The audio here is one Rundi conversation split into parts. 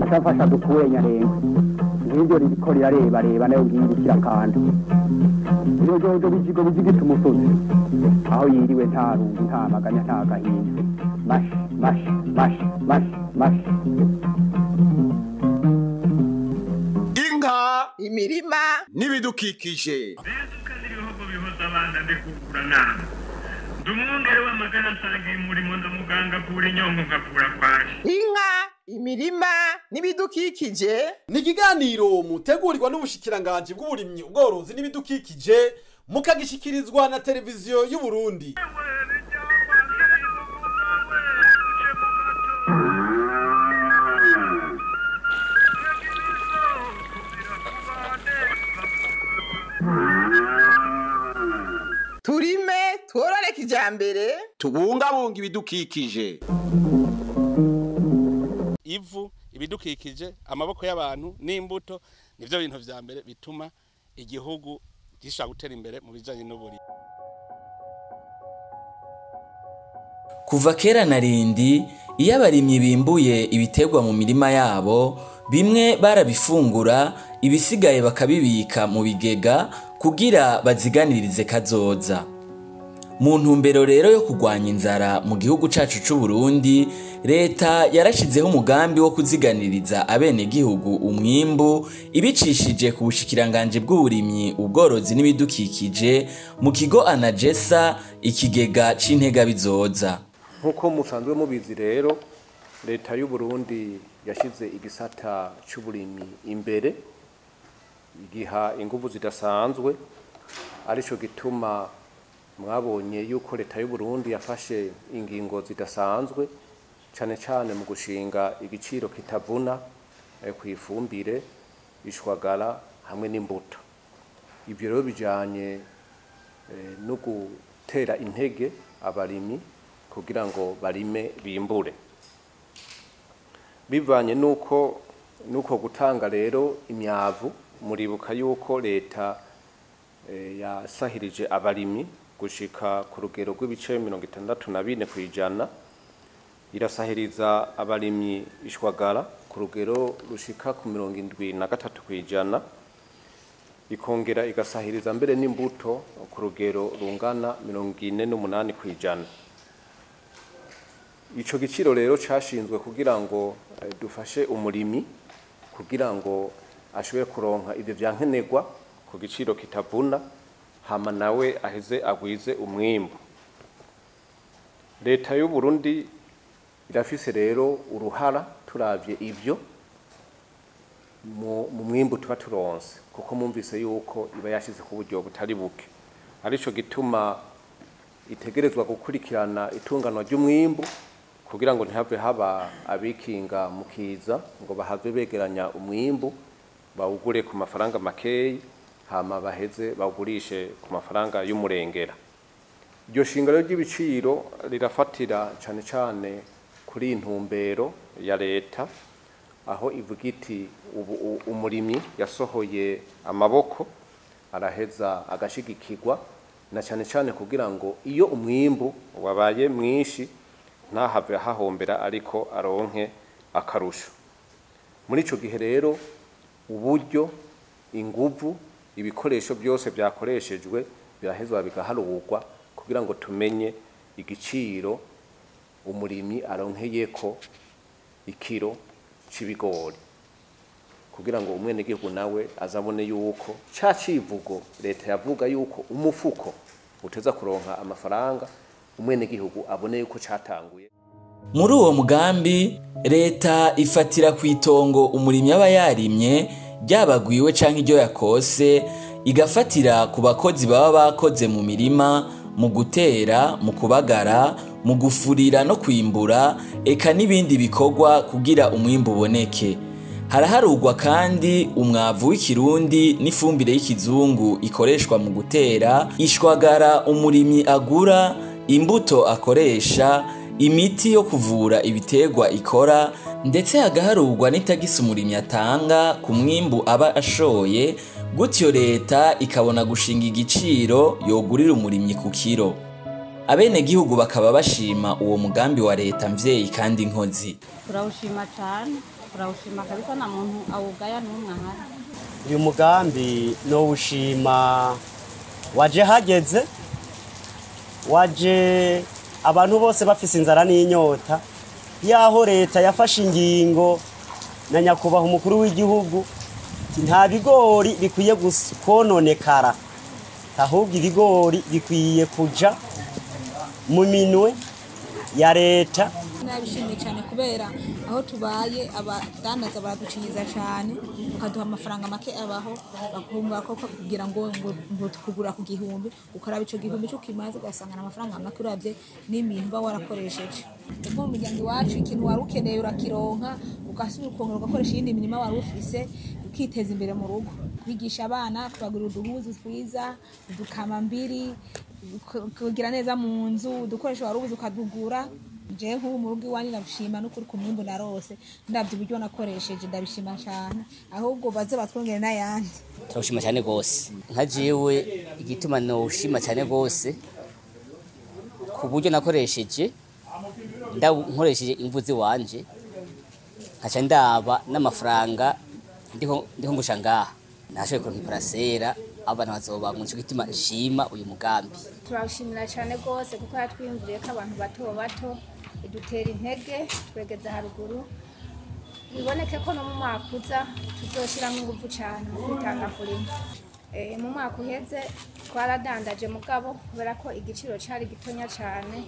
ashafasha dukuye nyarenga n'ibyo iriko reba nayo ngiye kirakanda iyo jojo bijigo bizigita umusozi aho yiriwe nta rungu nta maganya nta gahinda mash Inka imirima n'ibidukikije Bezuka n'ibihugu bihoza abana bikugurana Dumungere w'amagana nsanga imurimo ndamuganga kuri nyongo ngakura kwaje inka imirima n'ibidukikije ni ikiganiro mutegurirwa n'ubushikiranganje bw'uburimyi ubworozi n'ibidukikije mukagishikirizwa na televiziyo y'u Burundi. turime tworore kijambere tubungabunga ibidukikije. Ivu ibidukikije amaboko y'abantu n'imbuto nivyo bintu vya mbere bituma igihugu gishobora gutera imbere mu bijanye n'uburi. Kuva kera na rindi iyo abarimyi bimbuye ibiterwa mu mirima yabo bimwe barabifungura ibisigaye bakabibika mu bigega kugira baziganirize kazoza. Mu ntumbero rero yo kurwanya inzara mu gihugu cacu c'u Burundi, Reta yarashizeho umugambi wo kuziganiriza abenegihugu umwimbu ibicishije ku bushikiranganje bw'uburimyi ubworozi n'ibidukikije mu kigo ANAGESSA, ikigega c'intega bizoza. Nkuko musanzwe mubizi rero, Leta y'u Burundi yashize igisata c'uburimyi imbere, igiha inguvu zidasanzwe, arico gituma mwabonye yuko Leta y'u Burundi yafashe ingingo zidasanzwe cane cane mu gushinga igiciro kitavuna kwifumbire ishwagara hamwe n'imbuto. Ibyo rero bijanye no gutera intege abarimyi kugira ngo barime bimbure. Bivanye nuko gutanga rero imyavu, muribuka yuko Leta yasahirije abarimyi gushika ku rugero rw'ibice 64 kw'ijana, irasahiriza abarimyi ishwagara ku rugero rushika ku 73 kw'ijana, ikongera igasahiriza mbere n'imbuto ku rugero rungana 48 kw'ijana. Ico giciro rero cashinzwe kugira ngo dufashe umurimi kugira ngo ashobore kuronka ivyo vyankenerwa ku giciro kitavuna, hama nawe aheze agwize umwimbu. Leta y'u Burundi irafise rero uruhara turavye ivyo mu mwimbu tuba turonse, kuko mumvise yuko iba yashize ku buryo butari buke. Arico gituma itegerezwa gukurikirana itunganwa ry'umwimbu kugira ngo ntihave haba abikinga mukiza ngo bahave begeranya umwimbu bawugure ku mafaranga makeyi hama baheze bawugurishe ku mafaranga y'umurengera. Iryo shingiro ry'ibiciro rirafatira cane cane kuri intumbero ya Leta, aho ivuga iti ubu umurimyi yasohoye amaboko araheza agashigikirwa na cane cane kugira ngo iyo umwimbu wabaye mwinshi ntahave hahombera ariko aronke akarusho. Muri ico gihe rero uburyo, inguvu, ibikoresho byose byakoreshejwe birahezwa bigaharurwa kugira ngo tumenye igiciro umurimyi aronkeyeko ikiro c'ibigori, kugira ngo umwenegihugu nawe azabone yuko ca civugo Leta yavuga yuko umufuko uteza kuronka amafaranga, umwenegihugu abone yuko catanguye. Muri uwo mugambi Leta ifatira kwitongo umurimyi aba yarimye ryabagwiwe canke iryo yakose, igafatira ku bakozi baba bakoze mu mirima, mu gutera, mu kubagara, mu gufurira no kwimbura, eka n'ibindi bikorwa kugira umwimbu uboneke. Haraharugwa kandi umwavu w'ikirundi n'ifumbire y'ikizungu ikoreshwa mu gutera, ishwagara umurimyi agura, imbuto akoresha, imiti yo kuvura ibiterwa ikora, ndetse hagaharugwa n'itagisi umurimyi atanga ku mwimbu aba ashoye, gutyo Leta ikabona gushinga igiciro yogurira umurimyi ku kiro. Abenegihugu bakaba bashima uwo mugambi wa Leta mvyeyi kandi nkozi. Turawushima cyane turawushima kabisa na muntu awugaya n'umwe ahari. Uyu mugambi no ushima waje hageze, waje abantu bose bafise inzara n'inyota, yaho leta yafashe ingingo na nyakubahwa umukuru w'igihugu nta bigori bikwiye kononekara, ahubwo ibigori bikwiye kuja mu minwe ya leta. Nabishimye cyane kubera aho tubaye abadandaza baraducinyiza cyane, ukaduha amafaranga make abaho bakumva ko kugira ngo tukugura ku gihumbi ukaraba ico gihumbi cyo kimaze ugasanga amafaranga make uravye n'ibintu ba warakoresheje. Ubwo mu miryango iwacu ikintu wari ukeneye urakironka, ugasubira ukongera ugakoresha iyindi mirimo wari ufise ukiteza imbere mu rugo, kwigisha abana, kubagurira uduhuzu twiza, udukamambiri, kugira neza mu nzu, udukoresho wari ubuze ukadugura. Je nk'ubu mu rugo iwanyu ndabushima n'ukuri ku mwimbu narose, ndavye uburyo nakoresheje ndabishima cyane, ahubwo baze batwongere n'ayandi. Turashima cyane gose, nka jewe igituma no ushima cyane gose ku buryo nakoresheje, nkoresheje imvuzi wanje, nkaca ndaba n'amafaranga ndiko ngusha ngaha, nashoboye kuronka iparasera abana bazoba mu cyo gituma shima uyu mugambi. Turashimira cyane gose kuko yatwimvuriye ko abantu bato idutera intege twegeza haruguru, biboneke ko no mu mwaka uza tuzoshiramo ingufu cyane mu gutanga kurima. Mu mwaka uheze twaradandaje mugabo kubera ko igiciro cyari gitonya cyane,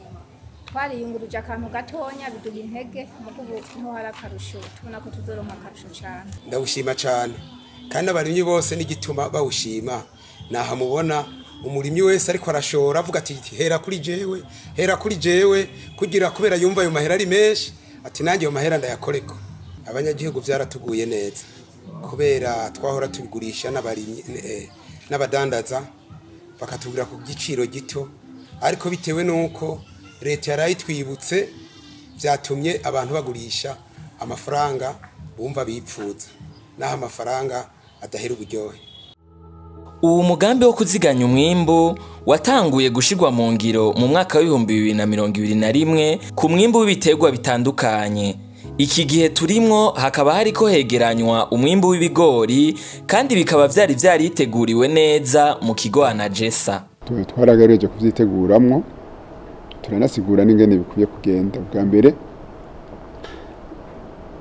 twariyunguruje akantu gatonya biduha intege, mugubu nko hari akarusho tubona ko tuzoronka akarusho cyane. Ndawushima cyane kandi abarimyi bose n'igituma bawushima, naha mubona umurimyi wese ariko arashora avuga ati hera kuri jewe kugira kubera yumva ayo mahera ari menshi, ati nanjye ayo mahera ndayakoreko. Abanyagihugu byaratuguye neza kubera twahora tubigurisha n'abarimyi n'abadandaza bakatubwira ku giciro gito, ariko bitewe nuko leta yarayitwibutse byatumye abantu bagurisha amafaranga bumva bipfuza, naho amafaranga adahera uburyohe. Uwo mugambi wo kuziganya umwimbu watanguye gushirwa mu ngiro mu mwaka w'2021 ku mwimbu w'ibiterwa bitandukanye. Iki gihe turimwo hakaba hariko hegeranywa umwimbu w'ibigori kandi bikaba vyariteguriwe neza mu kigo ANAGESSA. Twaragareje kuvyiteguramwo, turanasigura n'ingene bikwiye kugenda. Bwa mbere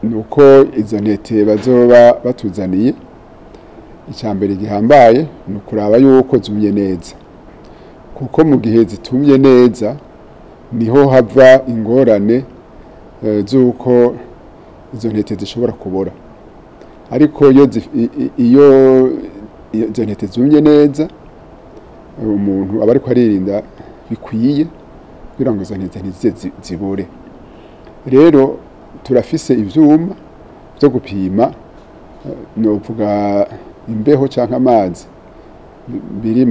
nuko izo ntete bazoba batuzaniye, icyambere gihambaye nukuraba yuko zumye neza, kuko mu gihe zitumye neza niho hava ingorane zuko izo ntete zishobora kubora. Ariko iyo izo ntete zumye neza, umuntu aba ariko aririnda bikwiye kugira ngo izo ntete ntizize zibore. Rero turafise ivyuma byo gupima, novuga imbeho canke amazi biri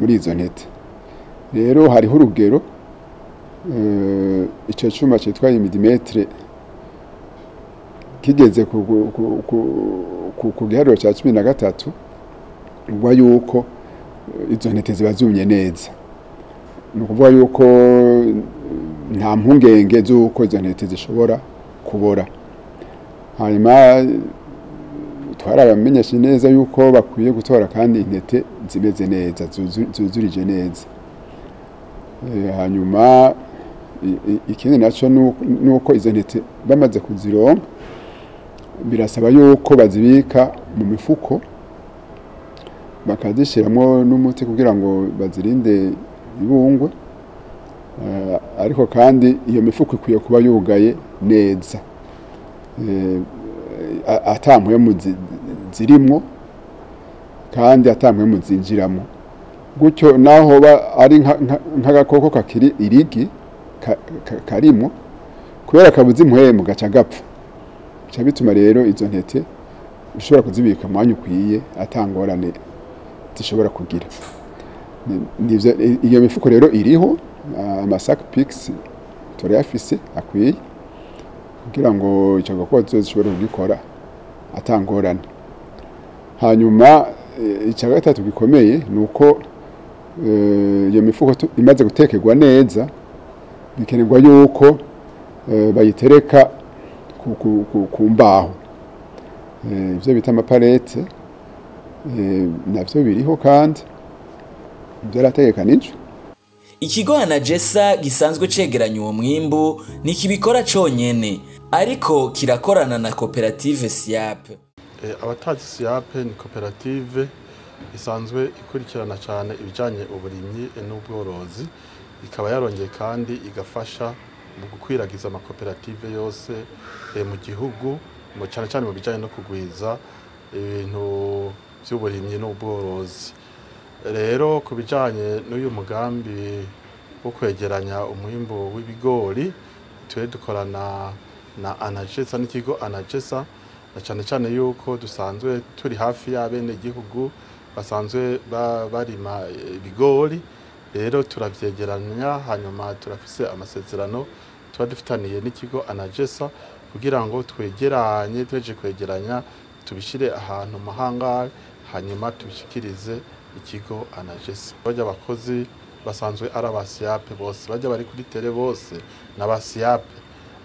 muri izo ntete. Rero hariho urugero, ico cuma citwa milimetre kigeze ku giharuro ca 13, ubwo yuko izo ntete ziba zumye neza. Nukuvuga yuko nta mpungenge z'uko izo ntete zishobora kubora. Hanyuma twarabamenyesha neza yuko bakwiye gutora kandi intete zimeze neza, zuzurije neza. Hanyuma ikindi naco nuko izo ntete bamaze kuzironka birasaba yuko bazibika mu mifuko, bakazishiramo n'umuti kugira ngo bazirinde ibungwe. Ariko kandi iyo mifuko ikwiye kuba yugaye neza, atampwemu zirimwo kandi atampwemu zinjiramo. Gutyo naho ari nk'agakoko kakiri irigi karimo, kubera kabuze impwemu gaca gapfa. Bica bituma rero izo ntete ushobora kuzibika mwanya ukwiye atangorane zishobora kugira. Iyo mifuko rero iriho amasac pix turayafise akwiye kugira ngo icyo gakoko zishobora kugikora atangorane. Hanyuma icya gatatu gikomeye nuko iyo mifuko imaze gutekerwa neza, bikenerwa yuko bayitereka ku mbaho ivyo bita amaparete navyo biriho kandi byarategekanijwe. Ikigo ANAGESSA gisanzwe cegeranya uwo mwimbu ntikibikora conyene ariko kirakorana na koperative CIAP. Abatazi CIAP ni koperative isanzwe ikurikirana cyane ibijanye uburimyi n'ubworozi, ikaba yarongeye kandi igafasha mu gukwiragiza amakoperative yose mu gihugu cyane cyane mu bijanye no kugwiza ibintu by'uburimyi n'ubworozi. Rero ku bijanye n'uyu mugambi wo kwegeranya umwimbu w'ibigori twe dukorana na ANAGESSA n'ikigo ANAGESSA, na cyane cyane yuko dusanzwe turi hafi y'abenegihugu basanzwe barima ibigori. Rero turavyegeranya hanyuma turafise amasezerano tuba dufitaniye n'ikigo ANAGESSA kugira ngo twegeranye, tweje kwegeranya tubishire ahantu mahanga hanyuma tubishikirize ikigo ANAGESSA. Bajya abakozi basanzwe ari aba CIAP bose, bajya bari kuri tele bose n'aba CIAP.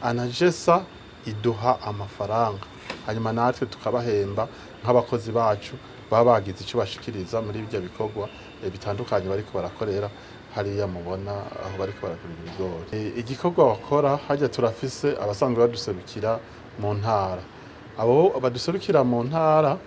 ANAGESSA iduha amafaranga hanyuma natwe tukabahemba nk'abakozi bacu baba bagize icyo bashikiriza muri ibyo bikorwa bitandukanye bariko barakorera hariya mubona aho bariko barakorera ibigori. Igikorwa bakora hajya turafise abasanzwe baduserukira mu ntara. Abo baduserukira mu ntara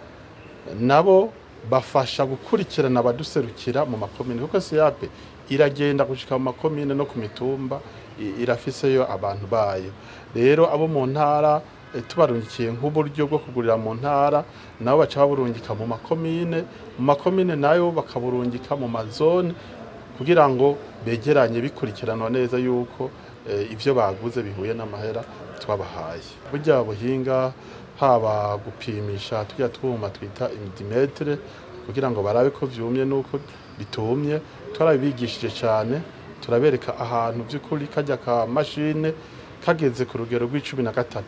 nabo bafasha gukurikirana abaduserukira mu makomine, kuko CIAP iragenda gushika mu makomine no ku mitumba irafiseyo abantu bayo. Rero abo mu ntara tubarungikiye nk'uburyo bwo kugurira mu ntara, nabo baca baburungika mu makomine nayo bakaburungika mu mazone kugira ngo begeranye bikurikiranwa neza yuko ivyo baguze bihuye n'amahera twabahaye. Burya buhinga haba gupimisha tujya twuma twita imidimetre kugira ngo barabe ko vyumye nuko bitumye, turabigishije cyane, turabereka ahantu by'ukuri kajya ka machine kageze ku rugero rw'13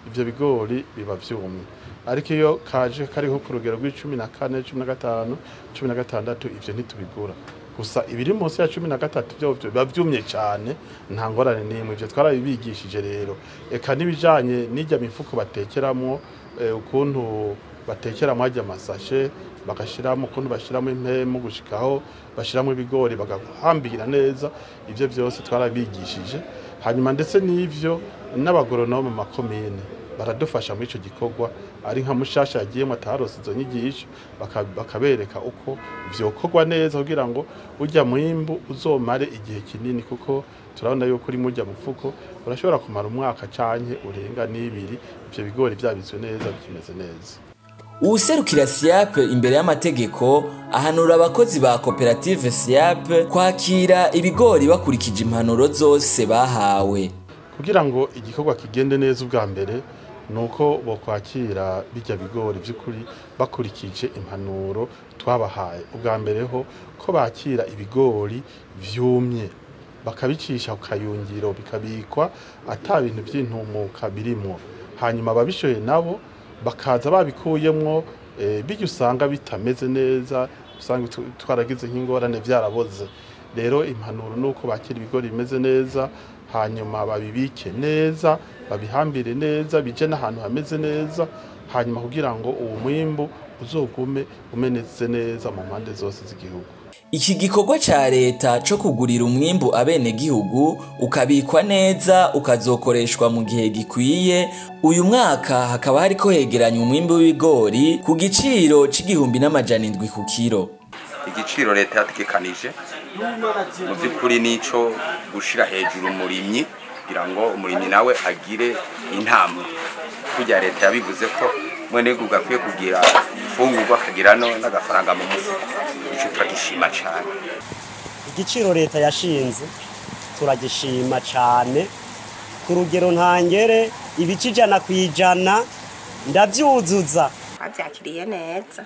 ivyo bigori biba vyumye, ariko iyo kaje kariho ku rugero rw'14, 15, 16 ivyo ntitubigura. Gusa ibiri munsi ya 13 byo biba vyumye cyane, nta ngorane nimwe. Ivyo twarabibigishije rero. Eka nibijanye n'ijya mifuko batekeramo, ukuntu batekeramo ajya amasashe bagashiramo, ukuntu bashiramo impemu gushikaho bashiramo ibigori bagahambira neza, ivyo byose twarabigishije. Hanyuma ndetse n'ivyo n'abagoronome mu makomine baradufasha muri ico gikorwa, ari nka mushasha yagiyemo atarose izo nyigisho bakabereka uko vyokorwa neza kugira ngo ujya mwimbu uzomare igihe kinini, kuko turabona yuko uri mujya mufuko urashobora kumara umwaka canke urenga n'ibiri ivyo bigori vyabizwe neza bikimeze neza. Uwuserukira CIAP imbere y'amategeko ahanura abakozi ba koperative CIAP kwakira ibigori bakurikije impanuro zose bahawe. Kugira ngo igikorwa kigende neza ubwa mbere nuko bo kwakira bijya bigori by'ukuri bakurikije impanuro twabahaye. Ubwa mbere ho ko bakira ibigori vyumye bakabicisha ku kayungiro bikabikwa ata bintu by'intumuka birimo, hanyuma babishoye nabo bakaza babikuyemwo bijya usanga bitameze neza, usanga twaragize nk'ingorane vyaraboze. Rero impanuro nuko bakira ibigori bimeze neza, hanyuma babibike neza, babihambire neza, bije n'ahantu hameze neza, hanyuma kugira ngo uwo mwimbu uzogume umenetse neza mu mpande zose z'igihugu. Iki gikorwa ca leta co kugurira umwimbu abenegihugu ukabikwa neza ukazokoreshwa mu gihe gikwiye. Uyu mwaka hakaba hariko hegeranya umwimbu w'ibigori ku giciro c'1,700 ku kiro. Igiciro leta yategekanije mu by'ukuri nico gushira hejuru umurimyi kugira ngo umurimyi nawe agire intambwe. Kujya leta yabivuze ko mwene gugakwiye kugira ifungurwa akagira no n'agafaranga mu mufuko, ico turagishima cyane. Igiciro leta yashinze turagishima cyane ku rugero ntangere, ibice 100% ndavyuzuza. Abyakiriye neza,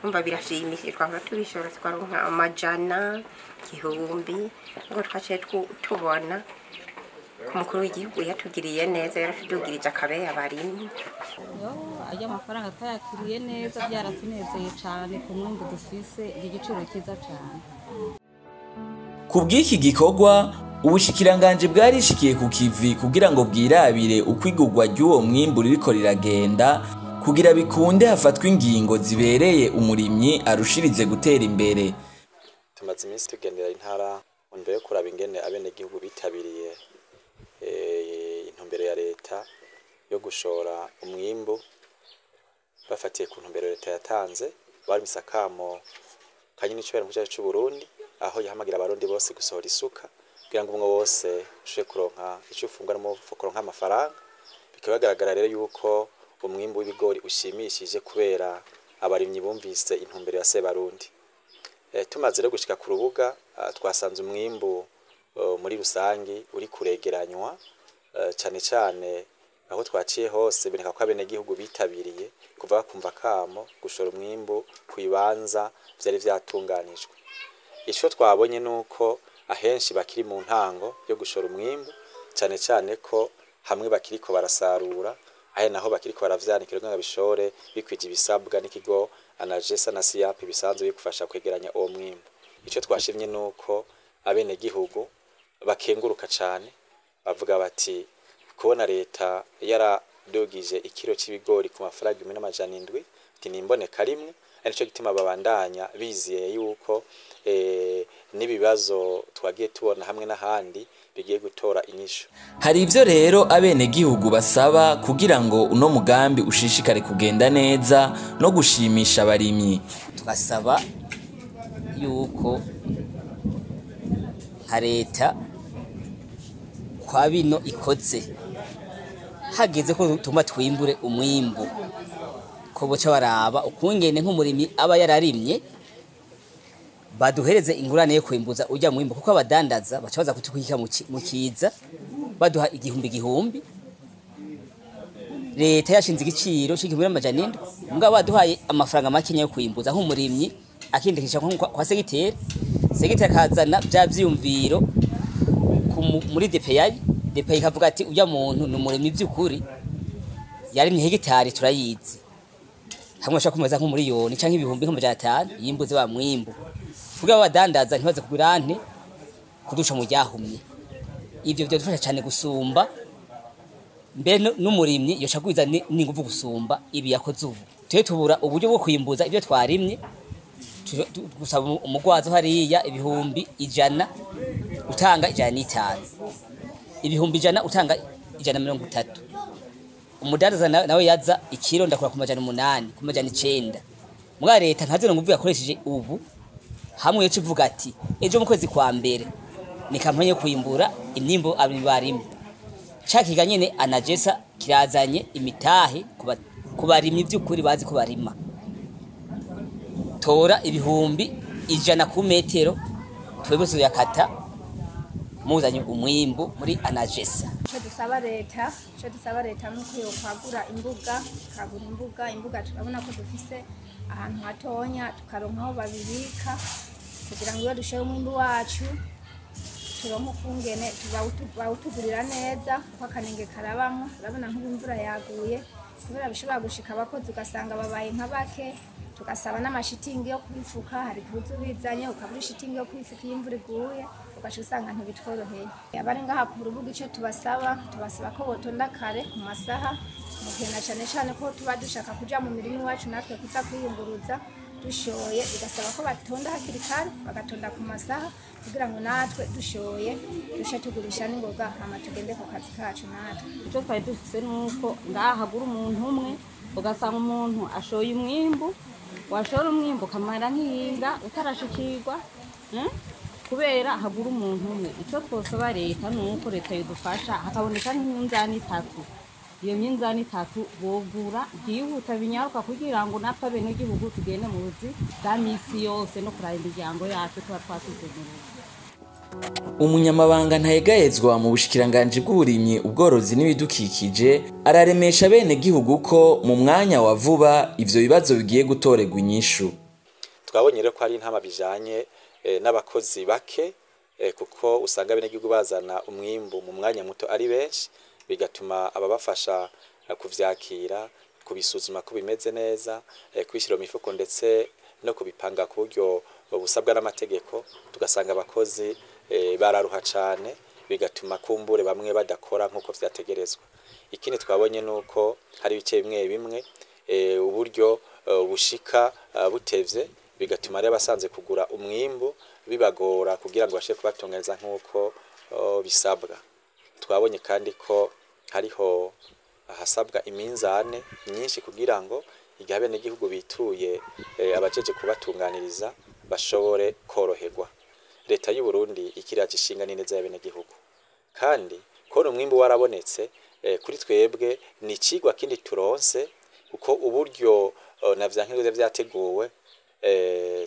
umva birashimishije, twaba tubishora twaronka amajana igihumbi ngo twaciye tubona umukuru w'igihugu yatugiriye neza, yaratugirije akabeya barimye. Ajya amafaranga twayakiriye neza, byaratunezeye cyane ku mwumvu dufise igiciro cyiza cyane. Kubw'iki gikorwa ubushikiranganje bwarishikiye ku kivi kugira ngo bwirabire ukwigurwa ry'uwo mwimbu ririko riragenda kugira bikunde hafatwa ingingo zibereye umurimyi arushirize gutera imbere. Tumaze iminsi tugendera intara mbere yo kuraba ingene abenegihugu bitabiriye intumbero ya leta yo gushora umwimbu bafatiye ku ntumbero leta yatanze. Bari misakamo kanyine cyo mu cyacu cy'u Burundi aho yahamagira abarundi bose gusohora isuka kugira ngo umwe wose ushe kuronka icyo ufungwa no kuronka amafaranga. Bikabagaragara rero yuko umwimbu w'ibigori ushimishije kubera abarimyi bumvise intumbero ya Sebarundi. Tumaze rero gushika ku rubuga twasanze umwimbu muri rusangi uri kuregeranywa cyane cyane aho twaciye hose bineka ko abenegihugu bitabiriye kuva kumva kamo gushora umwimbu kwibanza byari byatunganijwe. Ico twabonye nuko ahenshi bakiri mu ntango yo gushora umwimbu cyane cyane ko hamwe bakiriko barasarura ahe naho bakiriko baravyanikira ngo bishore bikwije ibisabwa n'ikigo ANAGESSA na CIAP bisanzwe bikufasha kwegeranya uwo mwimbu. Ico twashimye nuko abenegihugu bakenguruka cyane bavuga bati kubona leta yaradogije ikiro c'ibigori ku mafaranga 1700 ati nimboneka rimwe arico gituma babandanya biziye yuko nibibazo twagiye tubona hamwe n'ahandi bigiye gutora inyishu. Hari ivyo rero abenegihugu basaba kugira ngo uno mugambi ushishikare kugenda neza no gushimisha abarimyi. Tugasaba yuko Reta kwa bino ikoze hageze ko tuma twimbure umwimbu ko boca baraba ukungene nk'umurimyi aba yararimye baduhereze ingurane yo kwimbuza ujya mwimbu kuko abadandaza baca baza kutukika mu kiza baduha igihumbi. Leta yashinze igiciro c'1700 mugabo baduhaye amafaranga makenya yo kwimbuza nk'umurimyi akindikisha kwa segiteri kazana bya vyumviro muri DPI ikavuga ati ujya muntu n'umurimyi by'ukuri yarimye hegitari turayizi hamwe ashaka kumeza nk'umuriyoni canke ibihumbi 500 yimbuze wa mwimbu kugira abadandaza ntibaze kugurante kudusha mu ryahumye. Ivyo byadufasha cyane gusumba mbere n'umurimyi yoshagwiza n'inguvu gusumba ibi yakoze ubu. Tubura uburyo bwo kwimbuza ivyo twarimye gusaba umugwazo hariya ibihumbi 100 utanga 105 ibihumbi 100 utanga 130. Umudandaza nawe yaza ikiro ndakura ku 800 ku 900. Mwa leta ntaze nguvu yakoresheje ubu hamwe yo kivuga ati ejo mu kwezi kwa mbere ni kampanye yo kwimbura imyimbo abibarimye cakiga nyene ANAGESSA kirazanye imitahe kubarimye by'ukuri bazi ko barima tora ibihumbi 100 ku metero twebose yakata muzanye umwimbu muri ANAGESSA. Cyo dusaba leta nuko yo kwagura imbuga turabona ko dufise ahantu hatonya tukaronka aho babibika kugira ngo iyo dushoye umwimbu wacu turonke ukungene bawutugurira neza kuko akanenge karabamo. Urabona nk'imvura yaguye kubera bishobora gushika abakozi ugasanga babaye nka bake tugasaba n'amashitingi yo kwifuka hari kuzo bizanye ukabura shitingi yo kwifuka imvura iguye ugaca usanga ntibitworoheye. Abari ngaha ku rubuga ico tubasaba ko botonda kare ku masaha mugena cyane ko tuba dushaka kuja mu mirimo wacu natwe kuza kwiyunguruza dushoye bigasaba ko batonda hakiri kare bagatonda ku masaha kugira ngo natwe dushoye dushe tugurisha n'ingoga hama tugende ku kazi kacu natwe. Ico twari dufise nuko ngaha hagura umuntu umwe ugasanga umuntu ashoye umwimbu washora umwimbu kamara nk'iyinga utarashikirwa kubera hagura umuntu umwe. Ico twosaba leta nuko leta yodufasha hakaboneka nk'imyunzani 3. Iyo myunzani 3 bogura byihuta binyaruka kugira ngo natwe abenegihugu tugende mu buzi bwa misi yose no kuraba imiryango yacu tuba twasuzumira. Umunyamabanga ntayegayezwa mu bushikiranganje bw'uburimyi ubworozi n'ibidukikije araremesha abenegihugu ko mu mwanya wa vuba ivyo bibazo bigiye gutorerwa inyishu. Twabonye rero ko ari intama bijanye n'abakozi bake kuko usanga abenegihugu bazana umwimbu mu mwanya muto ari benshi bigatuma ababafasha kuvyakira kubisuzuma ko bimeze neza kubishira mu mifuko ndetse no kubipanga ku buryo busabwa n'amategeko tugasanga abakozi bararuha cyane bigatuma kumbure bamwe badakora nkuko vyategerezwa. Ikindi twabonye nuko hari ibice bimwe uburyo bushika butevye bigatuma rero basanze kugura umwimbu bibagora kugira ngo bashe kubatunganyiriza nk'uko bisabwa. Twabonye kandi ko hariho hasabwa iminzane myinshi kugira ngo igihe abenegihugu bituye abajeje kubatunganiriza bashobore koroherwa. Leta y'u Burundi ikiraje ishinga n'ineza y'abenegihugu, kandi ko umwimbu warabonetse kuri twebwe ni ikigwa kindi turonse kuko uburyo na vyankenuze vyateguwe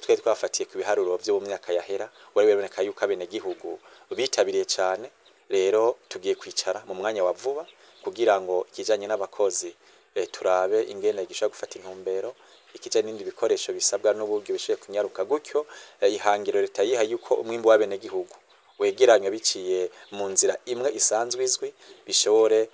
twe twafatiye ku biharuro byo mu myaka yahera biboneka yuko abenegihugu bitabiriye cyane. Rero tugiye kwicara mu mwanya wa vuba kugira ngo ikijanye n'abakozi turabe ingene gishobora gufata intumbero, ikijanye n'indi bikoresho bisabwa n'uburyo bishoboye kunyaruka gutyo ihangiro Leta yiha yuko umwimbu w'abenegihugu wegeranywa biciye mu nzira imwe isanzwe izwi bishobore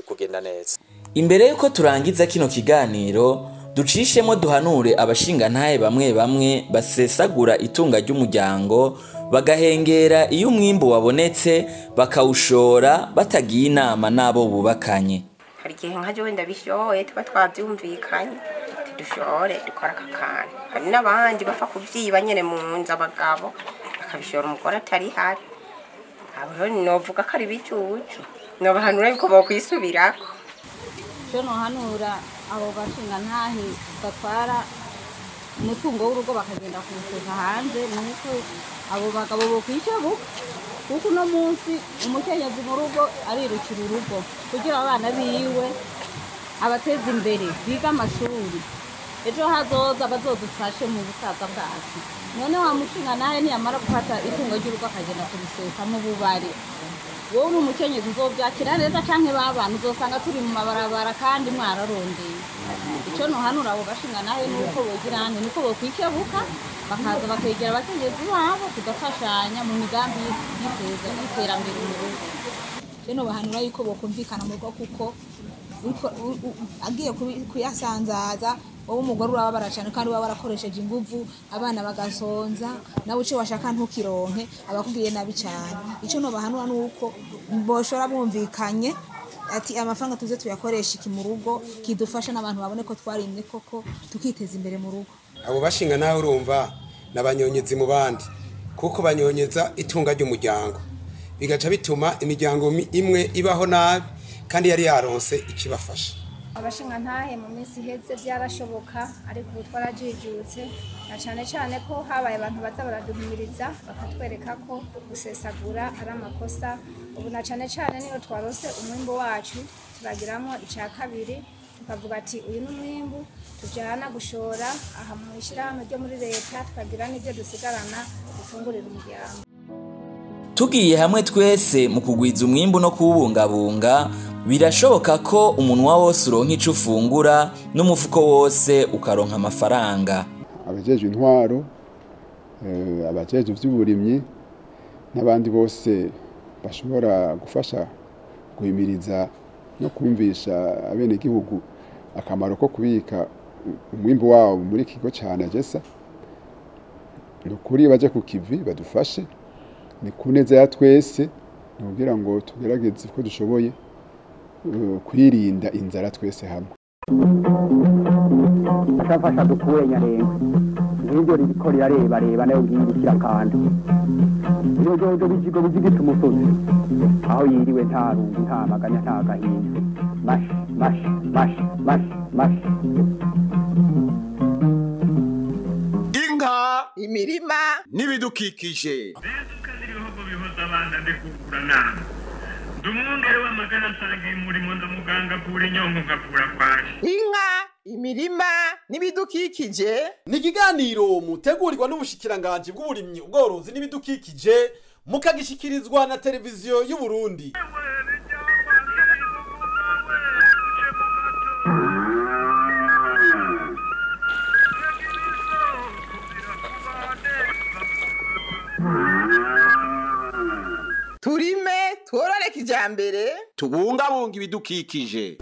kugenda neza. Imbere yuko turangiza kino kiganiro ducishemo duhanure abashingantahe bamwe bamwe basesagura itunga ry'umuryango bagahengera iyo umwimbu wabonetse bakawushora batagiye inama nabo bubakanye. Hari igihe nkaje wenda bishoye tuba twavyumvikanye tudushore dukora kakana. Hari n'abandi bapfa kuvyiba nyene mu nzu abagabo bakabishora umugore atari hari. Abo rero novuga ko ari bicucu nobahanura yuko bokwisubirako. Cyo nohanura abo bashingantahe batwara umutungo w'urugo bakagenda kuwusoza hanze nuko abo bagabo bokwicabuka kuko no munsi umukenyezi mu rugo arirukira urugo kugira abana biwe abateza imbere biga amashuri ejo hazoza bazodufashe mu busaza bwacu. None wa mushingantahe niyamara gufata itungo ry'urugo akagenda kurisesa mu bubari, wowe uri umukenyezi uzovyakira neza canke babana uzosanga turi mu mabarabara kandi mwararondeye. Ico nohanura abo bashingantahe nuko bogirane niko bokwikebuka bakaza bakegera abakenyezi babo tugafashanya mu migambi y'iterambere mu rugo. Rero bahanura yuko bokumvikana mu rugo kuko agiye kuyasanzaza wowe umugore urababara cyane kandi waba warakoresheje inguvu abana bagasonza nawe uce washaka ntukironke abakubwiye nabi cyane. Ico no bahanura nuko boshora bumvikanye ati amafaranga tuze tuyakoresha iki mu rugo kidufasha n'abantu babone ko twarimye koko tukiteza imbere mu rugo. Abo bashinga nawe urumva nabanyonyezi mu bandi kuko banyonyeza itunga ry'umuryango bigaca bituma imiryango imwe ibaho nabi kandi yari yaronse ikibafasha. Abashingantahe mu minsi iheze byarashoboka ariko ubu twarajijutse na cyane ko habaye abantu baza baraduhimiriza bakatwereka ko gusesagura ari amakosa. Ubu na cyane niyo twarose umwimbo wacu turagiramo icya kabiri tukavuga ati uyu n'umwimbu tujyana gushora aha mu ishyirahamwe ryo muri Leta tukagira n'ibyo dusigarana dufungurira umuryango. Tugiye hamwe twese mu kugwiza umwimbu no kuwubungabunga birashoboka ko umunwa wose uronka ico ufungura n'umufuko wose ukaronka amafaranga. Abajeje intwaro abajeje vy'uburimyi n'abandi bose bashobora gufasha guhimiriza no kumvisha abenegihugu akamaro ko kubika umwimbu wabo muri kigo ca ANAGESSA. Nukuri baje ku kivi badufashe ni kuneza ya twese kugira ngo tugerageze ko dushoboye kwirinda inzara twese hamwe. Ashafasha dukuye nyarenga ngibyo iriko reba nayo ngirikira kandi iyo jojo bijigo bizigita umusozi aho yiriwe nta rungu nta maganya nta gahinda mash Inka imirima n'ibidukikije ibihugu bihuza abana bikugurana ndumwungere w'amagana asangiye umurimo ndamuganga kura inyongo ngakura kwaje. Inka imirima n'ibidukikije ni ikiganiro mutegurirwa n'ubushikiranganji bw'uburimyi ubworozi n'ibidukikije mukagishikirizwa na televiziyo y'u Burundi. turime tworore kijambere tubungabunga ibidukikije.